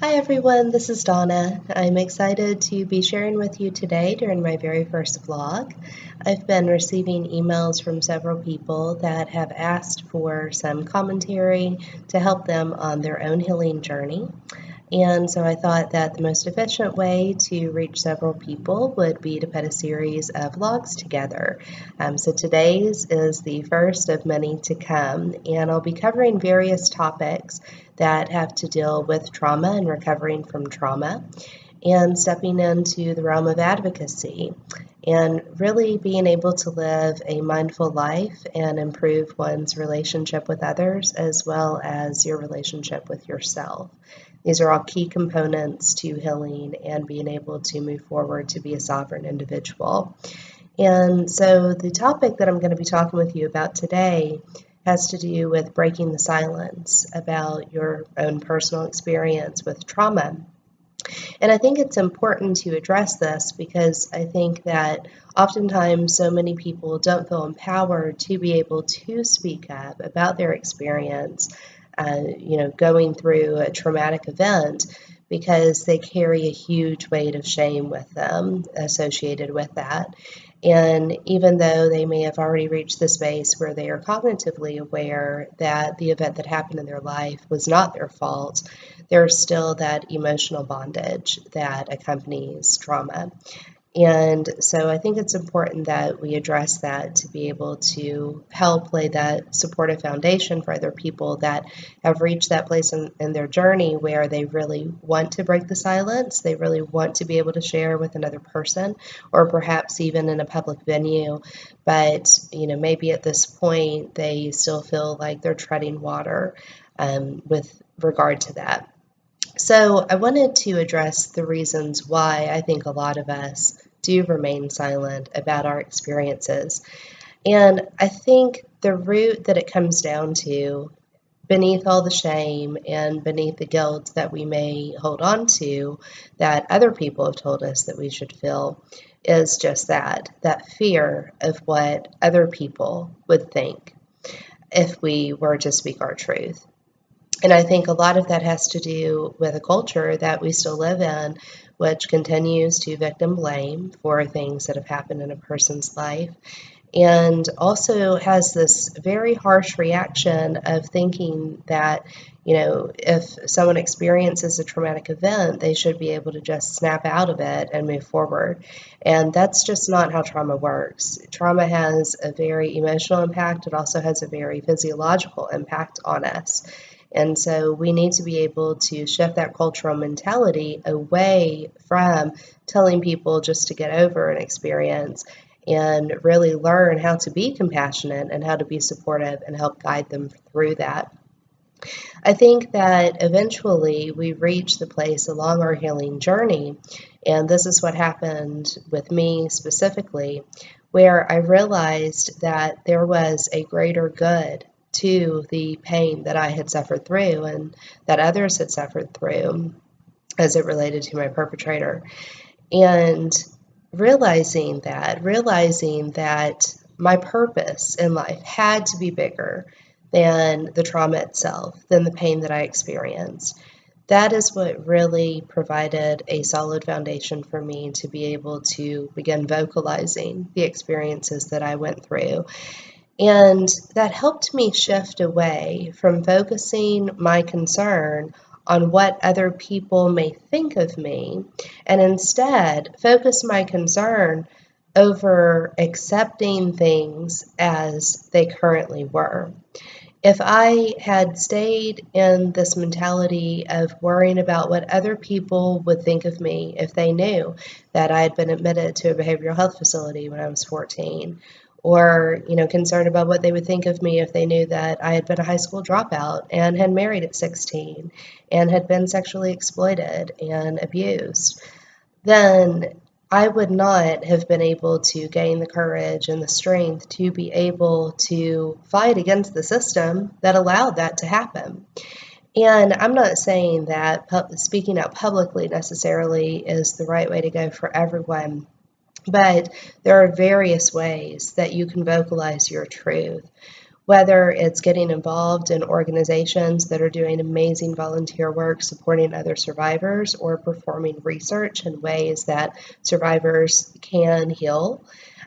Hi everyone, this is Donna. I'm excited to be sharing with you today during my very first vlog. I've been receiving emails from several people that have asked for some commentary to help them on their own healing journey. And so I thought that the most efficient way to reach several people would be to put a series of vlogs together. So today's is the first of many to come, and I'll be covering various topics that have to deal with trauma and recovering from trauma, and stepping into the realm of advocacy and really being able to live a mindful life and improve one's relationship with others as well as your relationship with yourself. These are all key components to healing and being able to move forward to be a sovereign individual. And so the topic that I'm going to be talking with you about today has to do with breaking the silence about your own personal experience with trauma. And I think it's important to address this because I think that oftentimes so many people don't feel empowered to be able to speak up about their experience, going through a traumatic event, because they carry a huge weight of shame with them associated with that. And even though they may have already reached the space where they are cognitively aware that the event that happened in their life was not their fault, there's still that emotional bondage that accompanies trauma. And so I think it's important that we address that to be able to help lay that supportive foundation for other people that have reached that place in their journey where they really want to break the silence. They really want to be able to share with another person, or perhaps even in a public venue. But, maybe at this point they still feel like they're treading water with regard to that. So I wanted to address the reasons why I think a lot of us do remain silent about our experiences. And I think the root that it comes down to, beneath all the shame and beneath the guilt that we may hold on to, that other people have told us that we should feel, is just that fear of what other people would think if we were to speak our truth. And I think a lot of that has to do with a culture that we still live in, which continues to victim blame for things that have happened in a person's life, and also has this very harsh reaction of thinking that, if someone experiences a traumatic event, they should be able to just snap out of it and move forward. And that's just not how trauma works. Trauma has a very emotional impact. It also has a very physiological impact on us. And so we need to be able to shift that cultural mentality away from telling people just to get over an experience and really learn how to be compassionate and how to be supportive and help guide them through that. I think that eventually we reach the place along our healing journey, and this is what happened with me specifically, where I realized that there was a greater good to the pain that I had suffered through and that others had suffered through as it related to my perpetrator. And realizing that my purpose in life had to be bigger than the trauma itself, than the pain that I experienced. That is what really provided a solid foundation for me to be able to begin vocalizing the experiences that I went through. And that helped me shift away from focusing my concern on what other people may think of me, and instead focus my concern over accepting things as they currently were. If I had stayed in this mentality of worrying about what other people would think of me if they knew that I had been admitted to a behavioral health facility when I was 14, or concerned about what they would think of me if they knew that I had been a high school dropout and had married at 16 and had been sexually exploited and abused, then I would not have been able to gain the courage and the strength to be able to fight against the system that allowed that to happen. And I'm not saying that speaking out publicly necessarily is the right way to go for everyone, but there are various ways that you can vocalize your truth. whether it's getting involved in organizations that are doing amazing volunteer work supporting other survivors or performing research in ways that survivors can heal.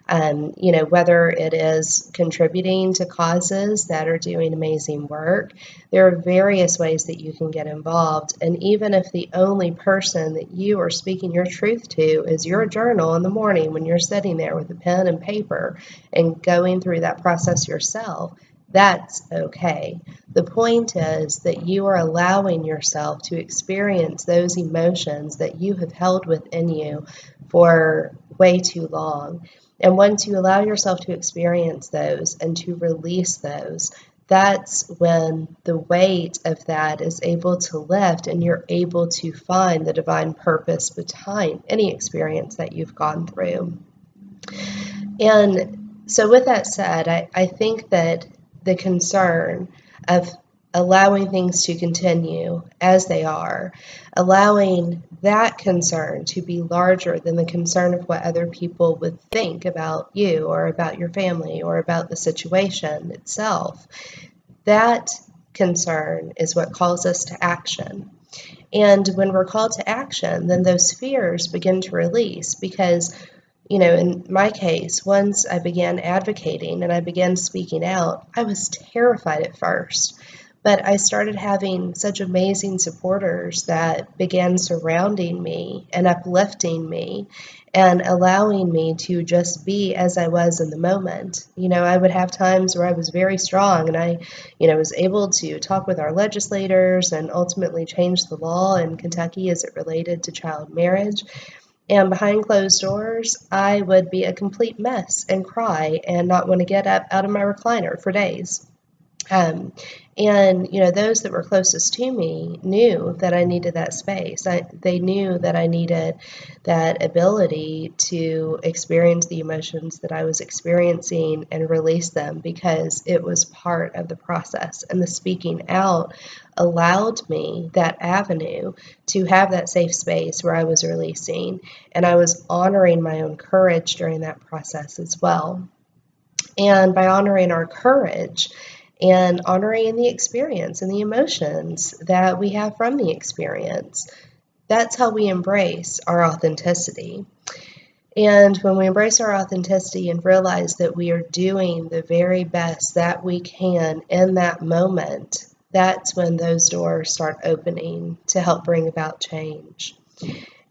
Whether it is contributing to causes that are doing amazing work, there are various ways that you can get involved. And even if the only person that you are speaking your truth to is your journal in the morning when you're sitting there with a pen and paper and going through that process yourself, that's okay. The point is that you are allowing yourself to experience those emotions that you have held within you for way too long. And once you allow yourself to experience those and to release those, that's when the weight of that is able to lift and you're able to find the divine purpose behind any experience that you've gone through. And so with that said, I think that the concern of allowing things to continue as they are, allowing that concern to be larger than the concern of what other people would think about you or about your family or about the situation itself, that concern is what calls us to action. And when we're called to action, then those fears begin to release because, in my case, once I began advocating and I began speaking out, I was terrified at first. But I started having such amazing supporters that began surrounding me and uplifting me and allowing me to just be as I was in the moment. I would have times where I was very strong and I, was able to talk with our legislators and ultimately change the law in Kentucky as it related to child marriage. And behind closed doors, I would be a complete mess and cry and not want to get up out of my recliner for days. Those that were closest to me knew that I needed that space. They knew that I needed that ability to experience the emotions that I was experiencing and release them because it was part of the process. And the speaking out allowed me that avenue to have that safe space where I was releasing, and I was honoring my own courage during that process as well. And by honoring our courage, and honoring the experience and the emotions that we have from the experience, that's how we embrace our authenticity. And when we embrace our authenticity and realize that we are doing the very best that we can in that moment, that's when those doors start opening to help bring about change.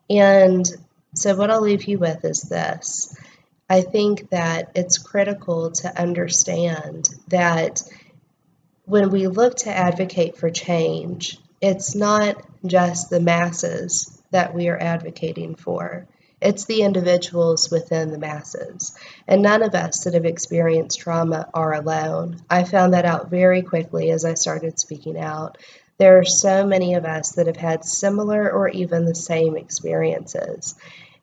And so what I'll leave you with is this. I think that it's critical to understand that when we look to advocate for change, it's not just the masses that we are advocating for. It's the individuals within the masses. And none of us that have experienced trauma are alone. I found that out very quickly as I started speaking out. There are so many of us that have had similar or even the same experiences.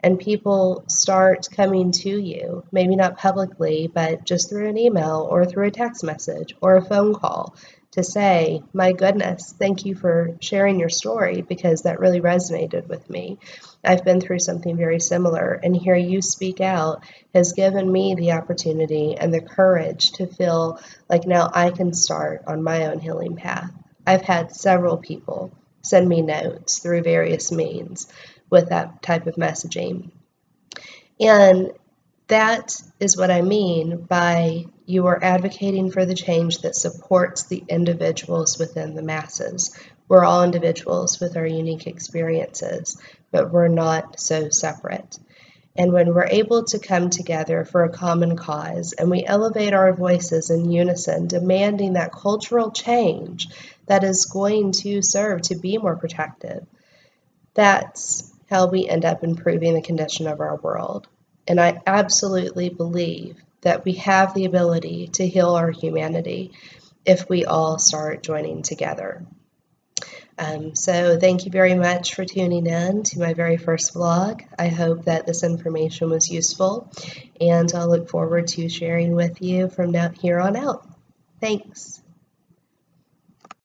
And people start coming to you, maybe not publicly, but just through an email or through a text message or a phone call to say, my goodness, thank you for sharing your story because that really resonated with me. I've been through something very similar, and hear you speak out has given me the opportunity and the courage to feel like now I can start on my own healing path. I've had several people send me notes through various means with that type of messaging. And that is what I mean by you are advocating for the change that supports the individuals within the masses. We're all individuals with our unique experiences, but we're not so separate. And when we're able to come together for a common cause and we elevate our voices in unison, demanding that cultural change that is going to serve to be more protective, that's how we end up improving the condition of our world. And I absolutely believe that we have the ability to heal our humanity if we all start joining together. So thank you very much for tuning in to my very first vlog. I hope that this information was useful, and I'll look forward to sharing with you from here on out. Thanks.